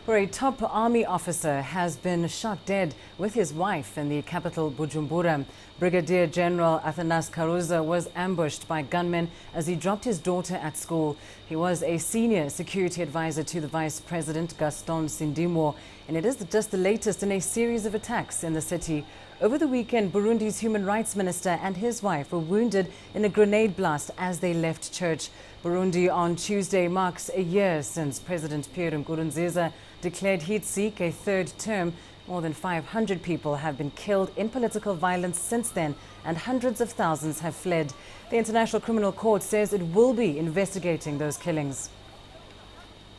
where a top army officer has been shot dead with his wife in the capital Bujumbura. Brigadier General Athanase Kararuza was ambushed by gunmen as he dropped his daughter at school. He was a senior security advisor to the Vice President Gaston Sindimwo, and it is just the latest in a series of attacks in the city. Over the weekend, Burundi's human rights minister and his wife were wounded in a grenade blast as they left church. Burundi on Tuesday marks a year since President Pierre Nkurunziza declared he'd seek a third term. More than 500 people have been killed in political violence since then, and hundreds of thousands have fled. The International Criminal Court says it will be investigating those killings.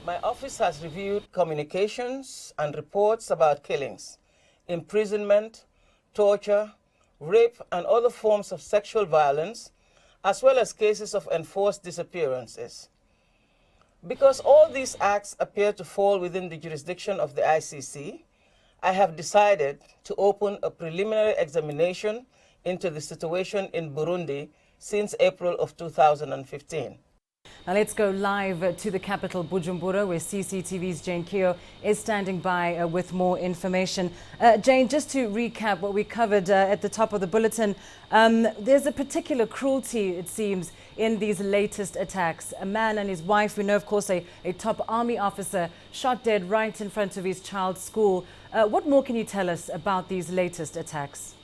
My office has reviewed communications and reports about killings, imprisonment, torture, rape, and other forms of sexual violence, as well as cases of enforced disappearances. Because all these acts appear to fall within the jurisdiction of the ICC, I have decided to open a preliminary examination into the situation in Burundi since April of 2015. Now let's go live to the capital, Bujumbura, where CCTV's Jane Keo is standing by with more information. Jane, just to recap what we covered at the top of the bulletin, there's a particular cruelty, it seems, in these latest attacks. A man and his wife, we know, of course, a top army officer, shot dead right in front of his child's school. What more can you tell us about these latest attacks?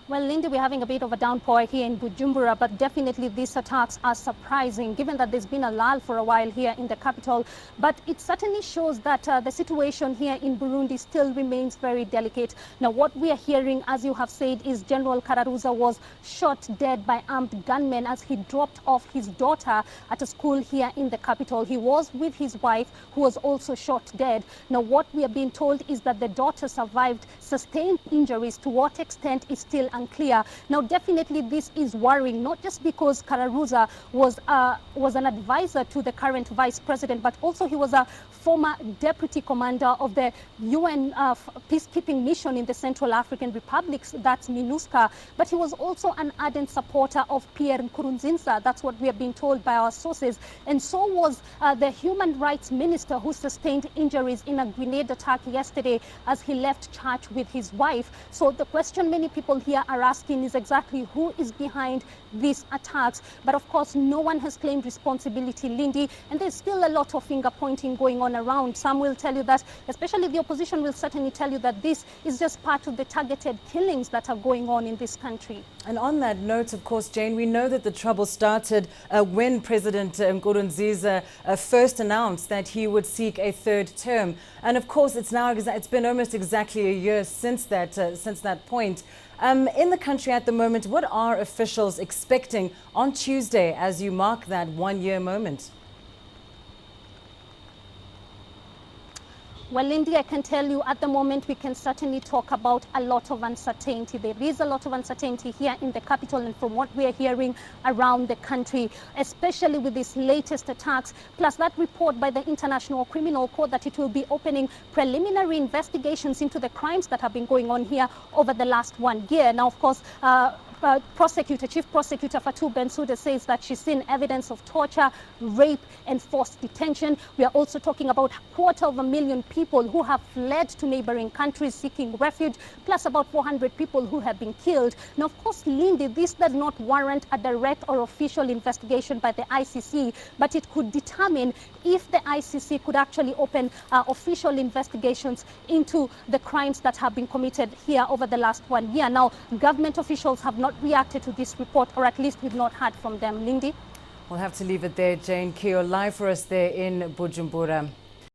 Well, Lindy, we're having a bit of a downpour here in Bujumbura, but definitely these attacks are surprising, given that there's been a lull for a while here in the capital. But it certainly shows that the situation here in Burundi still remains very delicate. Now, what we are hearing, as you have said, is General Kararuza was shot dead by armed gunmen as he dropped off his daughter at a school here in the capital. He was with his wife, who was also shot dead. Now, what we are being told is that the daughter survived sustained injuries. To what extent is still unclear. Now, definitely this is worrying, not just because Kararuza was an advisor to the current vice president, but also he was a former deputy commander of the UN peacekeeping mission in the Central African Republics, that's MINUSCA. But he was also an ardent supporter of Pierre Nkurunziza. That's what we are being told by our sources. And so was the human rights minister, who sustained injuries in a grenade attack yesterday as he left church with his wife. So the question many people here are asking is exactly who is behind these attacks. But of course, no one has claimed responsibility, Lindy, and there's still a lot of finger pointing going on around. Some will tell you that, especially the opposition will certainly tell you that this is just part of the targeted killings that are going on in this country. And on that note, of course, Jane, we know that the trouble started when President Nkurunziza first announced that he would seek a third term. And of course, it's been almost exactly a year since that point. In the country at the moment, what are officials expecting on Tuesday as you mark that one-year moment? Well, Lindy, I can tell you at the moment we can certainly talk about a lot of uncertainty. There is a lot of uncertainty here in the capital and from what we are hearing around the country, especially with these latest attacks, plus that report by the International Criminal Court that it will be opening preliminary investigations into the crimes that have been going on here over the last 1 year. Now, of course, Chief Prosecutor Fatou Bensouda says that she's seen evidence of torture, rape, and forced detention. We are also talking about 250,000 people who have fled to neighboring countries seeking refuge, plus about 400 people who have been killed. Now, of course, Lindy, this does not warrant a direct or official investigation by the ICC, but it could determine if the ICC could actually open official investigations into the crimes that have been committed here over the last 1 year. Now, government officials have not reacted to this report, or at least we've not heard from them. Lindy? We'll have to leave it there. Jane Keo, live for us there in Bujumbura.